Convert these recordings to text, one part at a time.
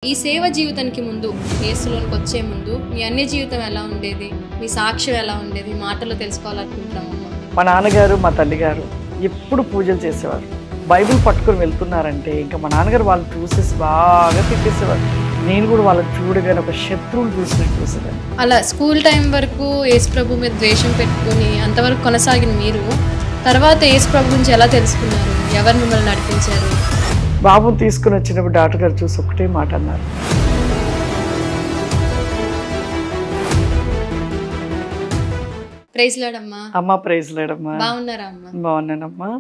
ఈ సేవ జీవితానికి ముందు యేసులోనికి వచ్చే ముందు మీ అన్య జీవితం ఎలా ఉండేది, మీ సాక్ష్యం ఎలా ఉండేది, మాటలు తెలుసుకోవాలనుకుంటున్నామమ్మా. మా నాన్నగారు మా తల్లిగారు ఎప్పుడు పూజలు చేసేవారు. బైబిల్ పట్టుకొని వెళ్తున్నారంటే ఇంకా మా నాన్నగారు వాళ్ళు చూసేసి బాగా తిట్టేసేవారు. నేను కూడా వాళ్ళని చూడగానే ఒక శత్రువులు చూసేదాన్ని. అలా స్కూల్ టైం వరకు యేసు ప్రభు మీద ద్వేషం పెట్టుకుని అంతవరకు కొనసాగిన మీరు తర్వాత యేసు ప్రభు గురించి ఎలా తెలుసుకున్నారు? ఎవరు మిమ్మల్ని నడిపించారు? బాబుని తీసుకుని వచ్చినప్పుడు డాక్టర్ గారు చూసి ఒకటే మాట అన్నారు, ప్రైజ్ లార్డ్ అమ్మా. అమ్మ ప్రైజ్ లేడమ్మా. బాగున్నారా అమ్మా? బాగున్నానమ్మా.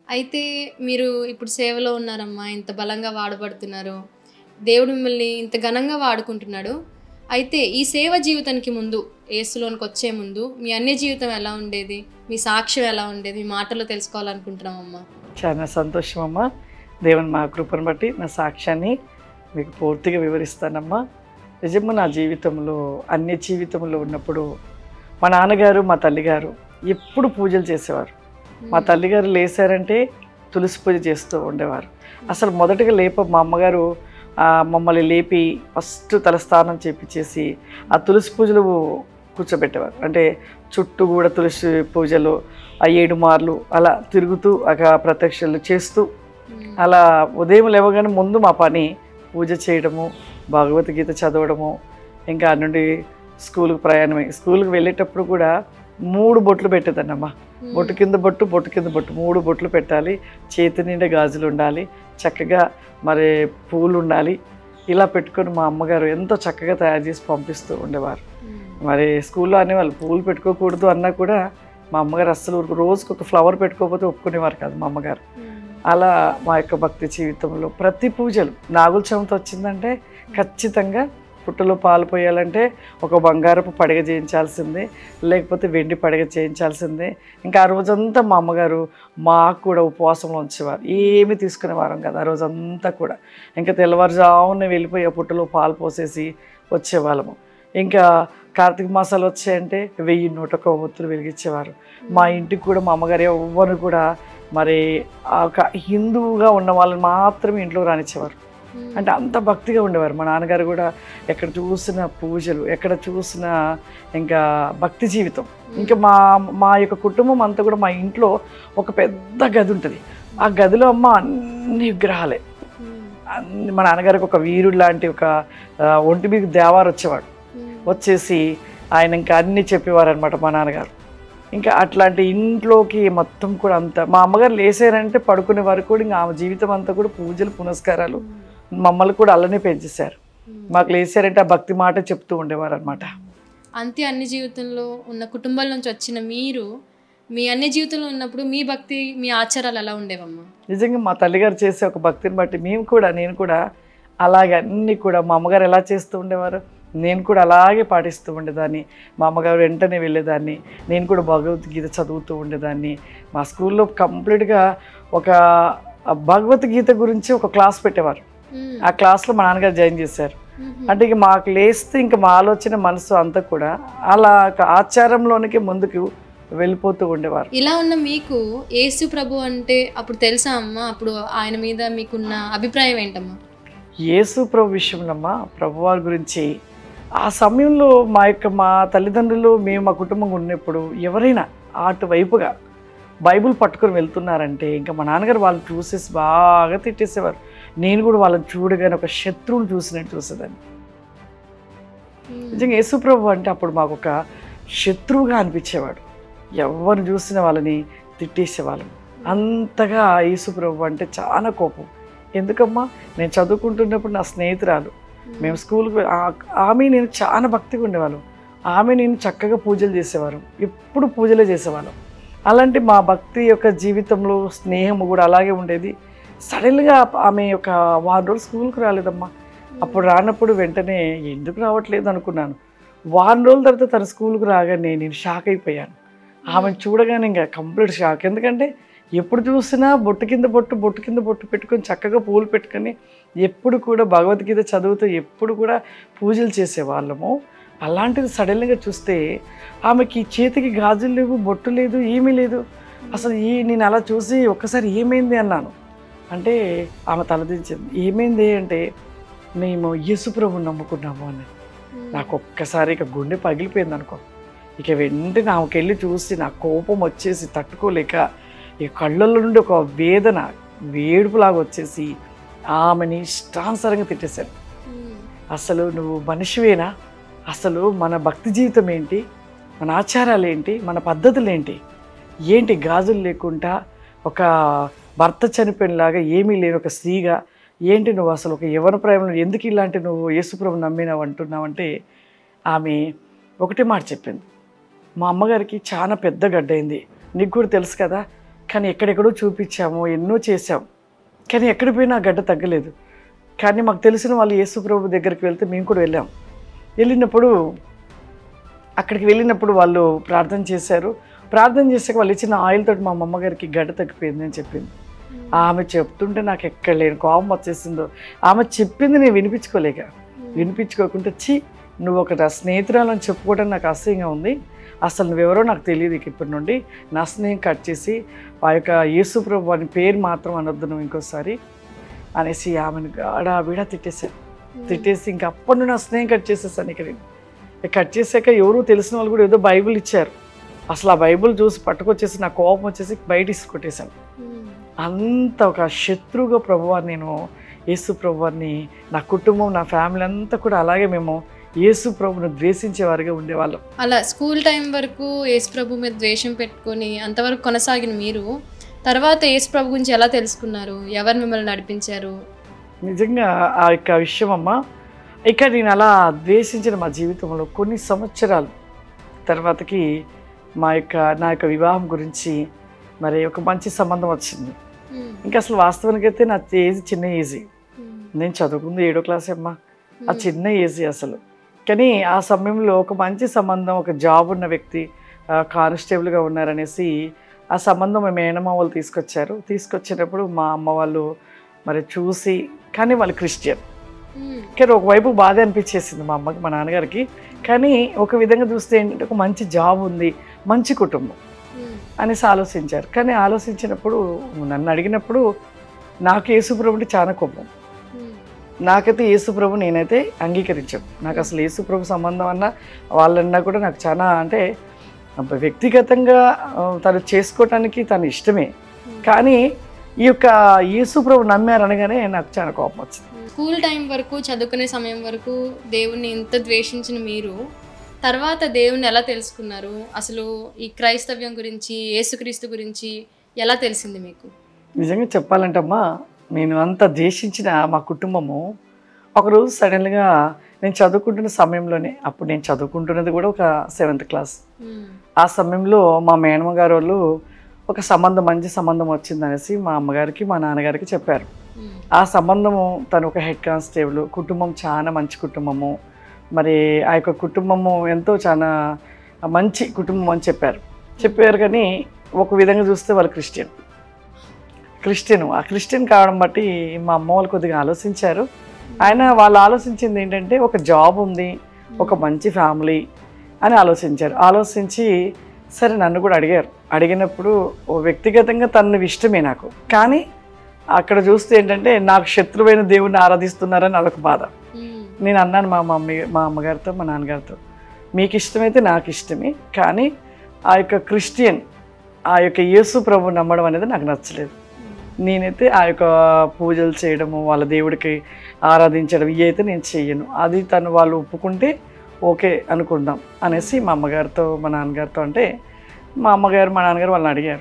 అయితే మీరు ఇప్పుడు సేవలో ఉన్నారమ్మా, ఇంత బలంగా వాడబడుతున్నారు, దేవుడు మిమ్మల్ని ఇంత ఘనంగా వాడుకుంటున్నాడు. అయితే ఈ సేవ జీవితానికి ముందు యేసులోనికి వచ్చే ముందు మీ అన్య జీవితం ఎలా ఉండేది, మీ సాక్ష్యం ఎలా ఉండేది, మీ మాటల్లో తెలుసుకోవాలనుకుంటున్నామమ్మా. చాలా సంతోషం అమ్మా. దేవుని మా కృపను బట్టి నా సాక్ష్యాన్ని మీకు పూర్తిగా వివరిస్తానమ్మా. నిజంగా నా జీవితంలో అన్య జీవితంలో ఉన్నప్పుడు మా నాన్నగారు మా తల్లిగారు ఎప్పుడు పూజలు చేసేవారు. మా తల్లిగారు లేచారంటే తులసి పూజ చేస్తూ ఉండేవారు. అసలు మొదటగా మా అమ్మగారు మమ్మల్ని లేపి ఫస్ట్ తలస్నానం చేపించేసి ఆ తులసి పూజలు కూర్చోబెట్టేవారు. అంటే చుట్టూ కూడా తులసి పూజలు ఆ 7 మార్లు అలా తిరుగుతూ ప్రత్యక్షలు చేస్తూ అలా ఉదయం లేవగానే ముందు మా పని పూజ చేయడము, భగవద్గీత చదవడము, ఇంకా నుండి స్కూల్కి ప్రయాణమై స్కూల్కి వెళ్ళేటప్పుడు కూడా 3 బొట్లు పెట్టేదన్నమ్మా. బొట్టు కింద బొట్టు, బొట్టు కింద బొట్టు, 3 బొట్లు పెట్టాలి. చేతి నిండా గాజులు ఉండాలి, చక్కగా మరి పూలు ఉండాలి. ఇలా పెట్టుకొని మా అమ్మగారు ఎంతో చక్కగా తయారు చేసి పంపిస్తూ ఉండేవారు. మరి స్కూల్లో అనేవాళ్ళు పూలు పెట్టుకోకూడదు అన్నా కూడా మా అమ్మగారు అస్సలు రోజుకి ఒక ఫ్లవర్ పెట్టుకోకపోతే ఒప్పుకునేవారు కాదు మా అమ్మగారు. అలా మా యొక్క భక్తి జీవితంలో ప్రతి పూజలు నాగుల చవితి వచ్చిందంటే ఖచ్చితంగా పుట్టలో పాలు పోయాలంటే ఒక బంగారపు పడగ చేయించాల్సిందే, లేకపోతే వెండి పడగ చేయించాల్సిందే. ఇంకా ఆ రోజంతా మా అమ్మగారు మాకు కూడా ఉపవాసంలో ఉంచేవారు. ఏమి తీసుకునేవారం కదా ఆ రోజంతా కూడా. ఇంకా తెల్లవారుజామున వెళ్ళిపోయి ఆ పుట్టలో పాలు పోసేసి వచ్చేవాళ్ళము. ఇంకా కార్తీక మాసాలు వచ్చాయంటే 1001 ఒత్తులు వెలిగించేవారు. మా ఇంటికి కూడా మా అమ్మగారు ఎవ్వరు కూడా మరి ఒక హిందువుగా ఉన్న వాళ్ళని మాత్రమే ఇంట్లో రానిచ్చేవారు. అంటే అంత భక్తిగా ఉండేవారు. మా నాన్నగారు కూడా ఎక్కడ చూసిన పూజలు, ఎక్కడ చూసిన ఇంకా భక్తి జీవితం. ఇంకా మా యొక్క కుటుంబం అంతా కూడా మా ఇంట్లో ఒక పెద్ద గది ఉంటుంది. ఆ గదిలో అమ్మ అన్ని విగ్రహాలే. మా నాన్నగారికి ఒక వీరుడు లాంటి ఒక ఒంటి మీద దేవారు వచ్చేవాడు. వచ్చేసి ఆయన ఇంకా అన్నీ చెప్పేవారు అనమాట మా నాన్నగారు. ఇంకా అట్లాంటి ఇంట్లోకి మొత్తం కూడా అంతా మా అమ్మగారు లేసారంటే పడుకునే వరకు కూడా ఇంకా ఆమె జీవితం అంతా కూడా పూజలు పునస్కారాలు. మమ్మల్ని కూడా అలానే పెంచేశారు. మాకు లేసారంటే ఆ భక్తి మాట చెప్తూ ఉండేవారు అనమాట. అంతే అన్ని జీవితంలో ఉన్న కుటుంబాల నుంచి వచ్చిన మీరు మీ అన్ని జీవితంలో ఉన్నప్పుడు మీ భక్తి, మీ ఆచారాలు ఎలా ఉండేవమ్మా? నిజంగా మా తల్లిగారు చేసే ఒక భక్తిని బట్టి నేను కూడా అలాగే అన్నీ కూడా మా అమ్మగారు ఎలా చేస్తూ ఉండేవారు నేను కూడా అలాగే పాటిస్తూ ఉండేదాన్ని. మా అమ్మగారు వెంటనే వెళ్ళేదాన్ని. నేను కూడా భగవద్గీత చదువుతూ ఉండేదాన్ని. మా స్కూల్లో కంప్లీట్గా ఒక భగవద్గీత గురించి ఒక క్లాస్ పెట్టేవారు. ఆ క్లాస్లో మా నాన్నగారు జాయిన్ చేశారు. అంటే ఇక మాకు లేస్తే ఇంకా మా ఆలోచన మనసు అంతా కూడా అలా ఆచారంలోనికి ముందుకు వెళ్ళిపోతూ ఉండేవారు. ఇలా ఉన్న మీకు యేసు ప్రభు అంటే అప్పుడు తెలుసా అమ్మా? అప్పుడు ఆయన మీద మీకున్న అభిప్రాయం ఏంటమ్మా? యేసు ప్రభు విషయంలో అమ్మా, ప్రభువారి గురించి ఆ సమయంలో మా తల్లిదండ్రులు మేము మా కుటుంబం ఉన్నప్పుడు ఎవరైనా అటువైపుగా బైబిల్ పట్టుకొని వెళ్తున్నారంటే ఇంకా మా నాన్నగారు వాళ్ళని చూసేసి బాగా తిట్టేసేవారు. నేను కూడా వాళ్ళని చూడగానే ఒక శత్రువుని చూసేదాన్ని. నిజంగా యేసు ప్రభు అంటే అప్పుడు మాకు ఒక శత్రువుగా అనిపించేవాడు. ఎవరిని చూసిన వాళ్ళని తిట్టేసేవాళ్ళం. అంతగా యేసు ప్రభు అంటే చాలా కోపం. ఎందుకమ్మా, నేను చదువుకుంటున్నప్పుడు నా స్నేహితురాలు, మేము స్కూల్కి ఆమె నేను చాలా భక్తిగా ఉండేవాళ్ళం. ఆమె నేను చక్కగా పూజలు చేసేవారు. ఎప్పుడు పూజలే చేసేవాళ్ళం. అలాంటి మా భక్తి యొక్క జీవితంలో స్నేహం కూడా అలాగే ఉండేది. సడన్గా ఆమె ఒక 1 రోజులు స్కూల్కి రాలేదమ్మా. అప్పుడు రానప్పుడు వెంటనే ఎందుకు రావట్లేదు అనుకున్నాను. 1 రోజుల తర్వాత తన స్కూల్కి రాగానే నేను షాక్ అయిపోయాను. ఆమెను చూడగానే ఇంకా కంప్లీట్ షాక్. ఎందుకంటే ఎప్పుడు చూసినా బొట్టు కింద బొట్టు పెట్టుకొని చక్కగా పూలు పెట్టుకొని ఎప్పుడు కూడా భగవద్గీత చదువుతూ ఎప్పుడు కూడా పూజలు చేసేవాళ్ళము. అలాంటిది సడన్గా చూస్తే ఆమెకి చేతికి గాజులు లేవు, బొట్టు లేదు, ఏమీ లేదు. అసలు నేను అలా చూసి ఒక్కసారి ఏమైంది అన్నాను. అంటే ఆమె తలదించింది. ఏమైంది అంటే మేము యేసుప్రభుని నమ్ముకున్నాము అని. నాకు ఒక్కసారి ఇక గుండె పగిలిపోయింది అనుకో. ఇక వెంటనే ఆమెకి వెళ్ళి చూసి నాకు కోపం వచ్చేసి తట్టుకోలేక ఈ కళ్ళల్లో నుండి ఒక వేదన వేడుపులాగా వచ్చేసి ఆమెని ఇష్టానుసారంగా తిట్టేశాను. అసలు నువ్వు మనిషివేనా? అసలు మన భక్తి జీవితం ఏంటి, మన ఆచారాలు ఏంటి, మన పద్ధతులు ఏంటి, ఏంటి గాజులు లేకుండా ఒక భర్త చనిపోయినలాగా ఏమీ లేని ఒక స్త్రీగా ఏంటి నువ్వు అసలు ఒక యవ్వన ప్రాయంలో ఎందుకు ఇలాంటి నువ్వు యేసుప్రభుని నమ్మినావు అంటున్నావంటే ఆమె ఒకటే మాట చెప్పింది. మా అమ్మగారికి చాలా పెద్ద గడ్డైంది, నీకు కూడా తెలుసు కదా, కానీ ఎక్కడెక్కడో చూపించాము, ఎన్నో చేసాం, కానీ ఎక్కడికి పోయినా ఆ గడ్డ తగ్గలేదు. కానీ మాకు తెలిసిన వాళ్ళు యేసుప్రభు దగ్గరికి వెళ్తే మేము కూడా వెళ్ళాం. అక్కడికి వెళ్ళినప్పుడు వాళ్ళు ప్రార్థన చేశారు. ప్రార్థన చేసాక వాళ్ళు ఇచ్చిన ఆయిల్ తోటి మా అమ్మగారికి గడ్డ తగ్గిపోయింది అని చెప్పింది. ఆమె చెప్తుంటే నాకు ఎక్కడ లేని కోపం వచ్చేసిందో. ఆమె చెప్పింది నేను వినిపించుకోకుండా నువ్వు ఒక స్నేహితురాలని చెప్పుకోవడం నాకు అసహ్యంగా ఉంది, అసలు నువ్వెవరో నాకు తెలియదు, ఇప్పటి నుండి నా స్నేహం కట్ చేసి ఆ యొక్క యేసుప్రభు అని పేరు మాత్రం అనొద్దు నువ్వు ఇంకోసారి అనేసి ఆమెను గాడా తిట్టేశాను. తిట్టేసి ఇంక అప్పటి నుండి నా స్నేహం కట్ చేసేసాను. కట్ చేశాక ఎవరు తెలిసిన వాళ్ళు కూడా ఏదో బైబిల్ ఇచ్చారు. అసలు ఆ బైబిల్ చూసి పట్టుకొచ్చేసి నా కోపం వచ్చేసి బయట ఇసుకొట్టేశాను. అంత ఒక శత్రువుగా ప్రభువాన్ని నేను యేసు ప్రభువాన్ని, నా కుటుంబం, నా ఫ్యామిలీ అంతా కూడా అలాగే మేము యేసు ప్రభుని ద్వేషించేవారుగా ఉండేవాళ్ళం. అలా స్కూల్ టైం వరకు యేసు ప్రభు మీద ద్వేషం పెట్టుకొని అంతవరకు కొనసాగిన మీరు తర్వాత యేసు ప్రభు గురించి ఎలా తెలుసుకున్నారు? ఎవరు మిమ్మల్ని నడిపించారు? నిజంగా ఆ యొక్క విషయం అమ్మ, ఇక నేను అలా ద్వేషించిన మా జీవితంలో కొన్ని సంవత్సరాలు తర్వాతకి నా యొక్క వివాహం గురించి మరి ఒక మంచి సంబంధం వచ్చింది. ఇంకా అసలు వాస్తవానికి అయితే నా ఏజ్ చిన్న ఏజీ, నేను చదువుకుంది 7వ క్లాస్ అమ్మ, ఆ చిన్న ఏజీ అసలు. కానీ ఆ సమయంలో ఒక మంచి సంబంధం, ఒక జాబ్ ఉన్న వ్యక్తి కానిస్టేబుల్గా ఉన్నారనేసి ఆ సంబంధం మా మేనమ్మ వాళ్ళు తీసుకొచ్చినప్పుడు మా అమ్మ వాళ్ళు మరి చూసి, కానీ వాళ్ళు క్రిస్టియన్, కానీ ఒకవైపు బాధ అనిపించేసింది మా అమ్మకి, మా నాన్నగారికి. కానీ ఒక విధంగా చూస్తే ఏంటంటే ఒక మంచి జాబ్ ఉంది, మంచి కుటుంబం అనేసి ఆలోచించారు. కానీ ఆలోచించినప్పుడు నన్ను అడిగినప్పుడు నాకు యేసుప్రభు అంటే చాలా కోపం. నాకైతే యేసుప్రభు నేనైతే అంగీకరించాను. నాకు అసలు యేసుప్రభు సంబంధం అన్నా వాళ్ళన్నా కూడా నాకు చాలా అంటే వ్యక్తిగతంగా తను చేసుకోవటానికి తను ఇష్టమే, కానీ ఈ యొక్క యేసుప్రభు నమ్మారనగానే నాకు చాలా కోపం వచ్చింది. స్కూల్ టైం వరకు చదువుకునే సమయం వరకు దేవుణ్ణి ఇంత ద్వేషించిన మీరు తర్వాత దేవుణ్ణి ఎలా తెలుసుకున్నారు? అసలు ఈ క్రైస్తవ్యం గురించి, యేసుక్రీస్తు గురించి ఎలా తెలిసింది మీకు? నిజంగా చెప్పాలంటమ్మా, నేను అంత ద్వేషించిన మా కుటుంబము ఒకరోజు సడన్గా నేను చదువుకుంటున్న సమయంలోనే, అప్పుడు నేను చదువుకుంటున్నది కూడా ఒక 7th క్లాస్, ఆ సమయంలో మా మేనమ్మ గారు వాళ్ళు ఒక సంబంధం, మంచి సంబంధం వచ్చిందనేసి మా అమ్మగారికి మా నాన్నగారికి చెప్పారు. ఆ సంబంధము తను ఒక హెడ్ కానిస్టేబుల్, కుటుంబం చాలా మంచి కుటుంబము, మరి ఆ యొక్క కుటుంబము ఎంతో చాలా మంచి కుటుంబం అని చెప్పారు. కానీ ఒక విధంగా చూస్తే వాళ్ళు క్రిస్టియన్. ఆ క్రిస్టియన్ కావడం బట్టి మా అమ్మ వాళ్ళు కొద్దిగా ఆలోచించారు. వాళ్ళు ఆలోచించింది ఏంటంటే ఒక జాబ్ ఉంది, ఒక మంచి ఫ్యామిలీ అని ఆలోచించి సరే నన్ను కూడా అడిగినప్పుడు వ్యక్తిగతంగా తనని ఇష్టమే నాకు, కానీ అక్కడ చూస్తే ఏంటంటే నాకు శత్రువైన దేవుడిని ఆరాధిస్తున్నారని అదొక బాధ. నేను అన్నాను మా అమ్మగారితో, మా నాన్నగారితో, మీకు ఇష్టమైతే నాకు ఇష్టమే, కానీ ఆ యొక్క క్రిస్టియన్, ఆ యొక్క యేసు ప్రభు నమ్మడం అనేది నాకు నచ్చలేదు. నేనైతే ఆ యొక్క పూజలు చేయడము, వాళ్ళ దేవుడికి ఆరాధించడం ఇవి అయితే నేను చెయ్యను, అది వాళ్ళు ఒప్పుకుంటే ఓకే అనుకుందాం అనేసి మా అమ్మగారితో మా నాన్నగారితో అంటే, మా అమ్మగారు మా నాన్నగారు వాళ్ళని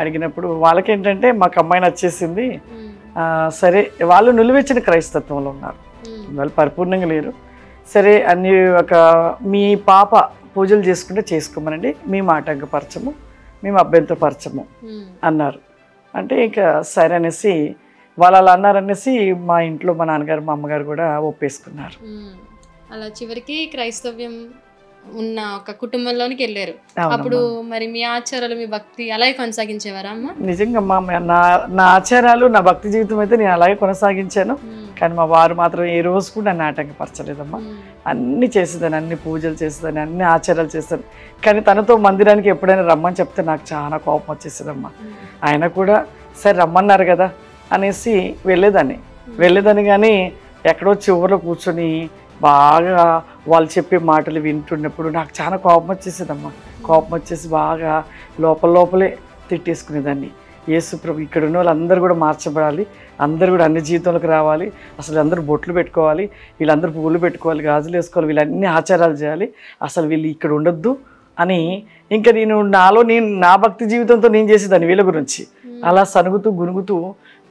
అడిగినప్పుడు వాళ్ళకేంటంటే మాకు అమ్మాయి నచ్చేసింది. సరే, వాళ్ళు నిలువెచ్చిన క్రైస్తత్వంలో ఉన్నారు, వాళ్ళు పరిపూర్ణంగా లేరు. సరే అన్ని మీ పాప పూజలు చేసుకుంటే చేసుకోమనండి, మేము ఆటంకపరచము, మేము అభ్యంతరపరచము అన్నారు. అంటే ఇంకా సరే అనేసి వాళ్ళు అలా అన్నారనేసి మా ఇంట్లో మా నాన్నగారు మా అమ్మగారు కూడా ఒప్పేసుకున్నారు. అలా చివరికి క్రైస్తవ్యం ఉన్న ఒక కుటుంబంలోనికి వెళ్ళారు. అప్పుడు మరి మీ ఆచారాలు, మీ భక్తి అలాగే కొనసాగించేవారా అమ్మ? నిజంగా నా ఆచారాలు, నా భక్తి జీవితం అయితే నేను అలాగే కొనసాగించాను. కానీ మా వారు మాత్రం ఏ రోజు కూడా నన్ను ఆటంకపరచలేదమ్మా. అన్ని చేసేదాన్ని, అన్ని పూజలు చేసేదాన్ని, అన్ని ఆచారాలు చేస్తాను. కానీ తనతో మందిరానికి ఎప్పుడైనా రమ్మని చెప్తే నాకు చాలా కోపం వచ్చేసేదమ్మా. ఆయన కూడా సరే రమ్మన్నారు కదా అనేసి వెళ్ళేదాన్ని కానీ ఎక్కడో చివరిలో కూర్చొని బాగా వాళ్ళు చెప్పే మాటలు వింటున్నప్పుడు నాకు చాలా కోపం వచ్చేసేదమ్మా. కోపం వచ్చేసి బాగా లోపలే తిట్టేసుకునేదాన్ని. యేసు ప్రభు ఇక్కడ ఉన్న వాళ్ళందరూ కూడా మార్చబడాలి, అందరూ కూడా అన్ని జీవితంలోకి రావాలి, అసలు అందరూ బొట్లు పెట్టుకోవాలి, వీళ్ళందరూ పువ్వులు పెట్టుకోవాలి, గాజులు వేసుకోవాలి, వీళ్ళన్ని ఆచారాలు చేయాలి, అసలు వీళ్ళు ఇక్కడ ఉండొద్దు అని ఇంకా నేను నా భక్తి జీవితంతో నేను చేసేదాన్ని వీళ్ళ గురించి. అలా సనుగుతూ గునుగుతూ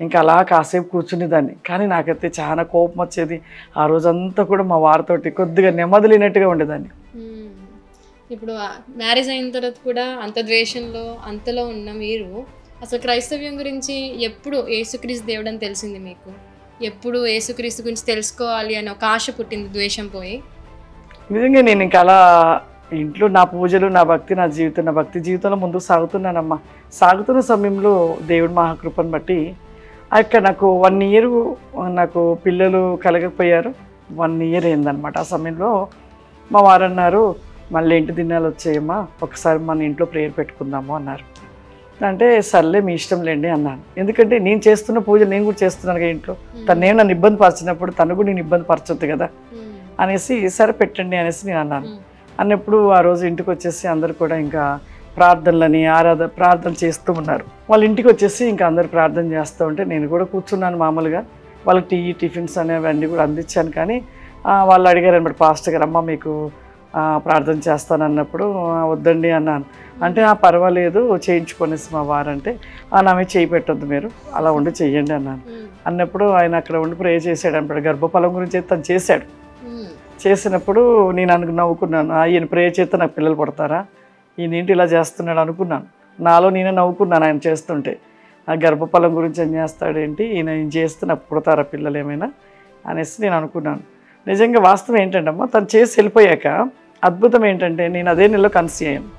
ఇంకా అలా కాసేపు కూర్చునేదాన్ని. కానీ నాకైతే చాలా కోపం వచ్చేది. ఆ రోజంతా కూడా మా వారితోటి కొద్దిగా నెమ్మది లేనట్టుగా ఉండేదాన్ని. ఇప్పుడు మ్యారేజ్ అయిన తర్వాత కూడా అంత ద్వేషంలో అంతలో ఉన్న మీరు అసలు క్రైస్తవ్యం గురించి ఎప్పుడు యేసుక్రీస్తు దేవుడు అని తెలిసింది మీకు? ఎప్పుడు యేసుక్రీస్తు గురించి తెలుసుకోవాలి అని ఒక ఆశ పుట్టింది ద్వేషం పోయి? నిజంగా నేను ఇంకా అలా ఇంట్లో నా పూజలు, నా భక్తి జీవితంలో ముందుకు సాగుతున్నానమ్మా. సాగుతున్న సమయంలో దేవుడు మహాకృపను బట్టి అక్కడ నాకు 1 ఇయర్ నాకు పిల్లలు కలగకపోయారు. 1 ఇయర్ అయిందనమాట. ఆ సమయంలో మా వారు అన్నారు, మళ్ళీ ఇంటి దినాలు వచ్చాయమ్మా, ఒకసారి మన ఇంట్లో ప్రేయర్ పెట్టుకుందాము అన్నారు. అంటే సర్లే మీ ఇష్టం లేండి అన్నాను. ఎందుకంటే నేను చేస్తున్న పూజలు నేను కూడా చేస్తున్నాను కదా ఇంట్లో. నేను నన్ను ఇబ్బంది పరిచినప్పుడు తను కూడా నేను ఇబ్బంది పరచొద్దు కదా అనేసి సరే పెట్టండి అనేసి నేను అన్నాను. అన్నప్పుడు ఆ రోజు ఇంటికి వచ్చేసి అందరు కూడా ఇంకా ప్రార్థనలని ప్రార్థన చేస్తూ ఉన్నారు. వాళ్ళ ఇంటికి వచ్చేసి ఇంకా అందరు ప్రార్థన చేస్తూ ఉంటే నేను కూడా కూర్చున్నాను మామూలుగా. వాళ్ళకి టిఫిన్స్ అనేవి అన్నీ కూడా అందించాను. కానీ వాళ్ళు అడిగారు అనమాట, పాస్టర్ గారు అమ్మ మీకు ప్రార్థన చేస్తానన్నప్పుడు వద్దండి అన్నాను. అంటే పర్వాలేదు చేయించుకొనేసి మా వారంటే నా మీద చేయి పెట్టొద్దు, మీరు అలా ఉండి చెయ్యండి అన్నాను. అన్నప్పుడు ఆయన అక్కడ ఉండి ప్రే చేశాడు అనమాట. గర్భఫలం గురించి తను చేశాడు. చేసినప్పుడు నేను నవ్వుకున్నాను, ఈయన ప్రే చేస్తే నాకు పిల్లలు పడతారా, ఈయన ఏంటి ఇలా చేస్తున్నాడు అనుకున్నాను. నాలో నేనే నవ్వుకున్నాను ఆయన చేస్తుంటే. ఆ గర్భఫలం గురించి ఏం చేస్తాడేంటి, ఈయన ఏం చేస్తే నాకు పుడతారా పిల్లలు ఏమైనా అనేసి నేను అనుకున్నాను. నిజంగా వాస్తవం ఏంటంటే అమ్మా, తను చేసి వెళ్ళిపోయాక అద్భుతం ఏంటంటే నేను అదే నెలలో కన్సీవ్ అయ్యాను.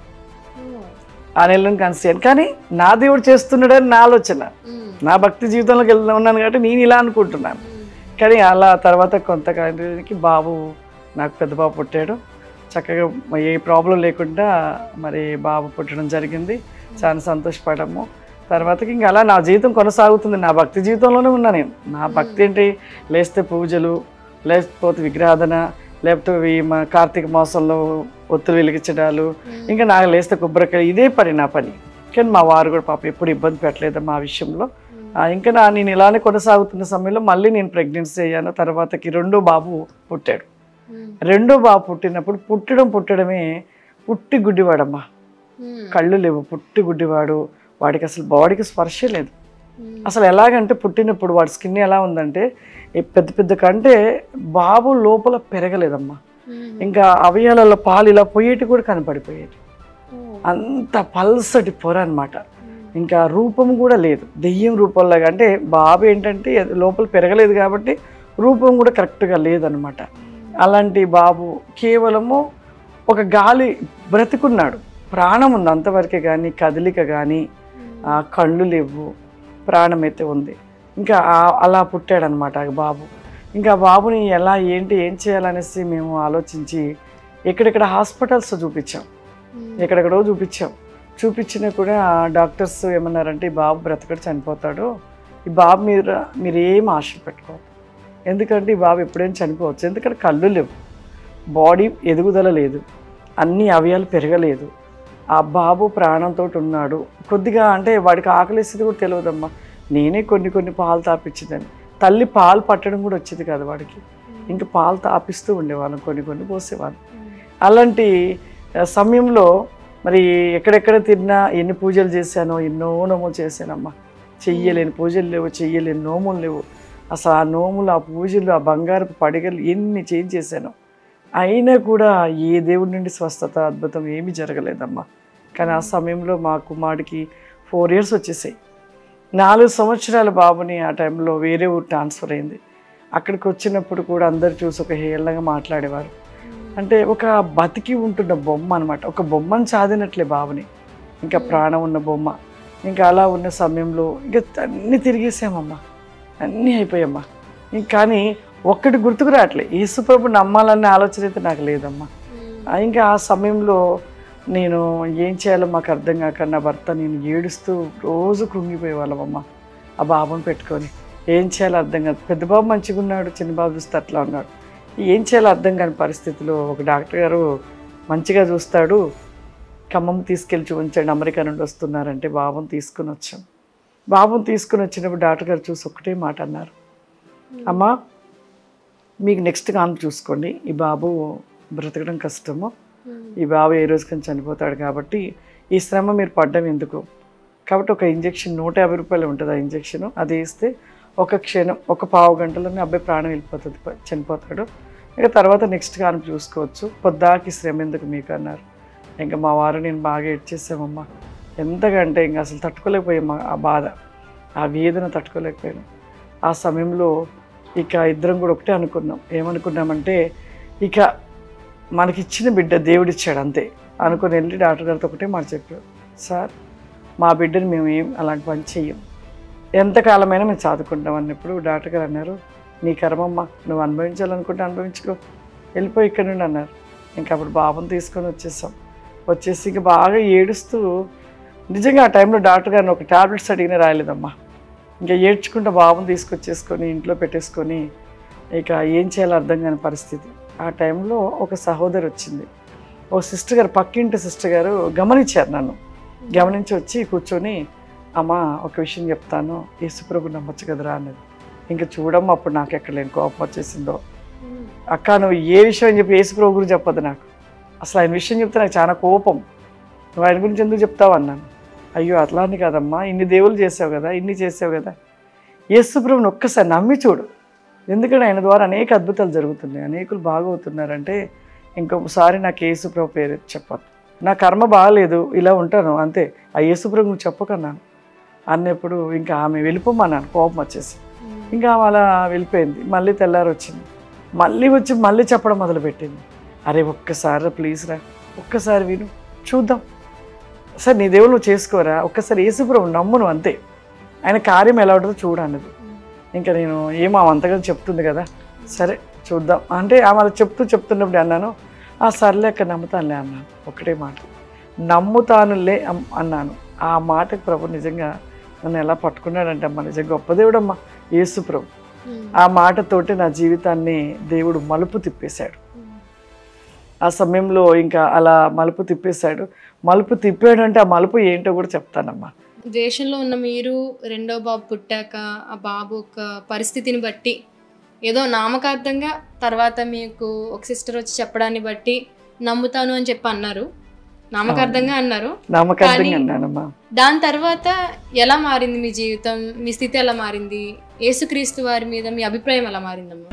ఆ నెలను కన్సీవ్ అయ్యాను. కానీ నా దేవుడు చేస్తున్నాడని నా ఆలోచన. నా భక్తి జీవితంలోకి ఉన్నాను కాబట్టి నేను ఇలా అనుకుంటున్నాను. కానీ అలా తర్వాత కొంతకాలానికి బాబు, నాకు పెద్ద బాబు పుట్టాడు. చక్కగా ఏ ప్రాబ్లం లేకుండా మరి బాబు పుట్టడం జరిగింది. చాలా సంతోషపడము. తర్వాతకి ఇంకా అలా నా జీవితం కొనసాగుతుంది. నా భక్తి జీవితంలోనే ఉన్నా నేను. నా భక్తి ఏంటి, లేస్తే పూజలు, లేకపోతే విగ్రహాధన, లేకపోతే కార్తీక మాసంలో ఒత్తులు వెలిగించడాలు, ఇంకా నాకు లేస్తే కొబ్బరికాయ, ఇదే పని నా పని. కానీ మా వారు కూడా పాప ఎప్పుడు ఇబ్బంది పెట్టలేదు మా విషయంలో. ఇంకా నేను ఇలానే కొనసాగుతున్న సమయంలో మళ్ళీ నేను ప్రెగ్నెన్సీ అయ్యాను. తర్వాతకి రెండో బాబు పుట్టాడు. రెండో బాబు పుట్టినప్పుడు పుట్టడమే పుట్టి గుడ్డివాడమ్మా. కళ్ళు లేవు, పుట్టి గుడ్డివాడు. వాడికి అసలు బాడీకి స్పర్శ లేదు. అసలు ఎలాగంటే పుట్టినప్పుడు వాడి స్కిన్ ఎలా ఉందంటే పెద్ద కంటే బాబు లోపల పెరగలేదమ్మా. ఇంకా అవయవాలలో పాలు ఇలా పోయేటి కూడా కనపడిపోయేది. అంత పల్సటి పొర అనమాట. ఇంకా రూపం కూడా లేదు, దెయ్యం రూపంలాగా. అంటే బాబు ఏంటంటే లోపల పెరగలేదు కాబట్టి రూపం కూడా కరెక్ట్గా లేదనమాట. అలాంటి బాబు కేవలము ఒక గాలి బ్రతికున్నాడు, ప్రాణం ఉంది అంతవరకే. కానీ కదలిక కానీ కళ్ళు లేవు, ప్రాణం అయితే ఉంది. ఇంకా అలా పుట్టాడనమాట ఆ బాబు. ఇంకా బాబుని ఎలా ఏం చేయాలనేసి మేము ఆలోచించి ఎక్కడెక్కడ హాస్పిటల్స్ ఎక్కడెక్కడో చూపించినా కూడా డాక్టర్స్ ఏమన్నారంటే ఈ బాబు బ్రతకడు, చనిపోతాడు, ఈ బాబు మీరు ఏం ఆశలు పెట్టుకోవాలి, ఎందుకంటే ఈ బాబు ఎప్పుడైనా చనిపోవచ్చు. ఎందుకంటే కళ్ళు లేవు, బాడీ ఎదుగుదల లేదు, అన్ని అవయవాలు పెరగలేదు, ఆ బాబు ప్రాణంతో ఉన్నాడు. కొద్దిగా అంటే వాడికి ఆకలిస్తుంది కూడా తెలియదమ్మా. నేనే కొన్ని పాలు తాపించిందని. తల్లి పాలు పట్టడం కూడా వచ్చేది కాదు వాడికి. ఇంకా పాలు తాపిస్తూ ఉండేవాళ్ళం, కొన్ని పోసేవాళ్ళం. అలాంటి సమయంలో మరి ఎక్కడెక్కడ తిన్నా ఎన్ని పూజలు చేశానో, ఎన్నో నోములు చేశానమ్మా. చెయ్యలేని పూజలు లేవు, చెయ్యలేని నోములు లేవు. అసలు ఆ నోములు, ఆ పూజలు, ఆ బంగారపు పడిగలు ఎన్ని చేంజ్ చేశాను. అయినా కూడా ఏ దేవుడి నుండి స్వస్థత, అద్భుతం ఏమీ జరగలేదమ్మా. కానీ ఆ సమయంలో మా కుమారుడికి 4 years వచ్చేసాయి. 4 సంవత్సరాల బాబుని ఆ టైంలో వేరే ఊరు ట్రాన్స్ఫర్ అయింది. అక్కడికి వచ్చినప్పుడు కూడా అందరు చూసి ఒక హేళనగా మాట్లాడేవారు. అంటే ఒక బతికి ఉంటున్న బొమ్మ అనమాట. ఒక బొమ్మను చాదినట్లే బాబుని, ఇంకా ప్రాణం ఉన్న బొమ్మ. ఇంకా అలా ఉన్న సమయంలో ఇంకా అన్నీ తిరిగేసామమ్మా, అన్నీ అయిపోయామ్మా. కానీ ఒక్కటి గుర్తుకు రావట్లే, యేసుప్రభు నమ్మాలనే ఆలోచన అయితే నాకు లేదమ్మా. ఇంకా ఆ సమయంలో నేను ఏం చేయాలో మాకు అర్థం కాక నా భర్త నేను ఏడుస్తూ రోజు కృంగిపోయేవాళ్ళమమ్మా ఆ బాబుని పెట్టుకొని. ఏం చేయాలో అర్థం కాదు. పెద్ద బాబు మంచిగా ఉన్నాడు, చిన్న బాబు చూస్తే అట్లా ఉన్నాడు. ఏం చేయాలో అర్థం కాని పరిస్థితిలో ఒక డాక్టర్ గారు మంచిగా చూస్తాడు, ఖమ్మం తీసుకెళ్ళి చూపించండి, అమెరికా నుండి వస్తున్నారంటే బాబుని తీసుకుని వచ్చాం. బాబుని తీసుకుని వచ్చినప్పుడు డాక్టర్ గారు చూసి ఒకటే మాట అన్నారు, అమ్మా మీకు నెక్స్ట్ కాన్పు చూసుకోండి, ఈ బాబు బ్రతకడం కష్టము, ఈ బాబు ఏ రోజుకని చనిపోతాడు, కాబట్టి ఈ శ్రమ మీరు పడ్డం ఎందుకు, కాబట్టి ఒక ఇంజెక్షన్ 150 రూపాయలు ఉంటుంది, ఆ ఇంజెక్షన్ అది వేస్తే ఒక క్షణం, ఒక పావు గంటలోనే అబ్బాయి ప్రాణం వెళ్ళిపోతుంది, చనిపోతాడు, ఇక తర్వాత నెక్స్ట్ కాన్పు చూసుకోవచ్చు, పొద్దాకి శ్రమ ఎందుకు మీకు అన్నారు. ఇంకా మా వారు నేను బాగా ఏడ్చేసామమ్మా, ఎంతకంటే ఇంకా అసలు తట్టుకోలేకపోయాం, ఆ బాధ, ఆ వేదన తట్టుకోలేకపోయాను. ఆ సమయంలో ఇక ఇద్దరం కూడా ఒకటే అనుకున్నాం, ఏమనుకున్నామంటే ఇక మనకిచ్చిన బిడ్డ దేవుడిచ్చాడు అంతే అనుకుని వెళ్ళి డాక్టర్ గారితో ఒకటే మాట చెప్పారు, సార్ మా బిడ్డని మేము ఏం అలాంటి పని చెయ్యం, ఎంతకాలమైనా మేము చదువుకుంటాం అన్నప్పుడు డాక్టర్ గారు అన్నారు, నీ కర్మమ్మ, నువ్వు అనుభవించాలనుకుంటే అనుభవించుకో, వెళ్ళిపోయి ఇక్కడ నుండి అన్నారు. ఇంకా అప్పుడు బాబుని తీసుకొని వచ్చేసి ఇంకా బాగా ఏడుస్తూ, నిజంగా ఆ టైంలో డాక్టర్ గారిని ఒక టాబ్లెట్స్ అడిగినా రాయలేదమ్మా, ఇంకా ఏడ్చుకుంటూ బాబుని తీసుకొచ్చేసుకొని ఇంట్లో పెట్టేసుకొని ఇక ఏం చేయాలో అర్థం కాని పరిస్థితి. ఆ టైంలో ఒక సహోదరి వచ్చింది, ఓ సిస్టర్ గారు, పక్కింటి సిస్టర్ గారు గమనించారు నన్ను, గమనించి వచ్చి కూర్చొని, అమ్మ ఒక విషయం చెప్తాను, యేసుప్రభు నమ్మచ్చు కదరా అన్నది. ఇంకా చూడమ్మా అప్పుడు నాకు ఎక్కడ లేని కోపం వచ్చేసిందో, అక్క నువ్వు ఏ విషయం అని చెప్పి యేసుప్రభు గురించి చెప్పదు నాకు, అసలు ఆయన విషయం చెప్తే నాకు చాలా కోపం, నువ్వు ఆయన గురించి ఎందుకు చెప్తావు అన్నాను. అయ్యో అట్లా అని కాదమ్మా, ఇన్ని దేవుళ్ళు చేసావు కదా, ఇన్ని చేసావు కదా, యేసుప్రభుని ఒక్కసారి నమ్మి చూడు, ఎందుకంటే ఆయన ద్వారా అనేక అద్భుతాలు జరుగుతున్నాయి, అనేకులు బాగవుతున్నారంటే ఇంకొకసారి నాకు యేసుప్రభు పేరు చెప్పదు, నా కర్మ బాగాలేదు ఇలా ఉంటాను అంతే, ఆ యేసుప్రభు నువ్వు చెప్పకన్నాను అన్నప్పుడు ఇంకా ఆమె వెళ్ళిపోమన్నాను, కోపం వచ్చేసి ఇంకా ఆమె అలా వెళ్ళిపోయింది. మళ్ళీ తెల్లారి వచ్చింది, మళ్ళీ చెప్పడం మొదలుపెట్టింది, అరే ఒక్కసారి ప్లీజ్ రా, ఒక్కసారి విను చూద్దాం, సార్ నీ దేవుడు నువ్వు చేసుకోరా, ఒక్కసారి యేసుప్రభు నమ్మును అంతే, ఆయన కార్యం ఎలా ఉంటుందో చూడన్నది. ఇంకా నేను ఏమో అంతగా చెప్తుంది కదా, సరే చూద్దాం అంటే ఆమె అలా చెప్తున్నప్పుడు అన్నాను, ఆ సర్లే అక్కడ నమ్ముతానులే అన్నాను, ఒకటే మాట నమ్ముతానులే అన్నాను. ఆ మాటకు ప్రభు నిజంగా నన్ను ఎలా పట్టుకున్నాడంటే అమ్మ, నిజంగా గొప్ప దేవుడమ్మా యేసు ప్రభు. ఆ మాటతోటి నా జీవితాన్ని దేవుడు మలుపు తిప్పేశాడు. ఆ సమయంలో ఇంకా అలా మలుపు తిప్పేశాడు. మలుపు తిప్పాడు అంటే ఆ మలుపు ఏంటో కూడా చెప్తానమ్మా. దేశంలో ఉన్న మీరు రెండో బాబు పుట్టాక ఆ బాబు ఒక పరిస్థితిని బట్టి ఏదో నామకార్థంగా తర్వాత మీకు ఒక సిస్టర్ వచ్చి చెప్పడాన్ని బట్టి నమ్ముతాను అని చెప్పి అన్నారు, నామకార్థంగా అన్నారు. దాని తర్వాత ఎలా మారింది మీ జీవితం, మీ స్థితి ఎలా మారింది, యేసుక్రీస్తు వారి మీద మీ అభిప్రాయం ఎలా మారిందమ్మా?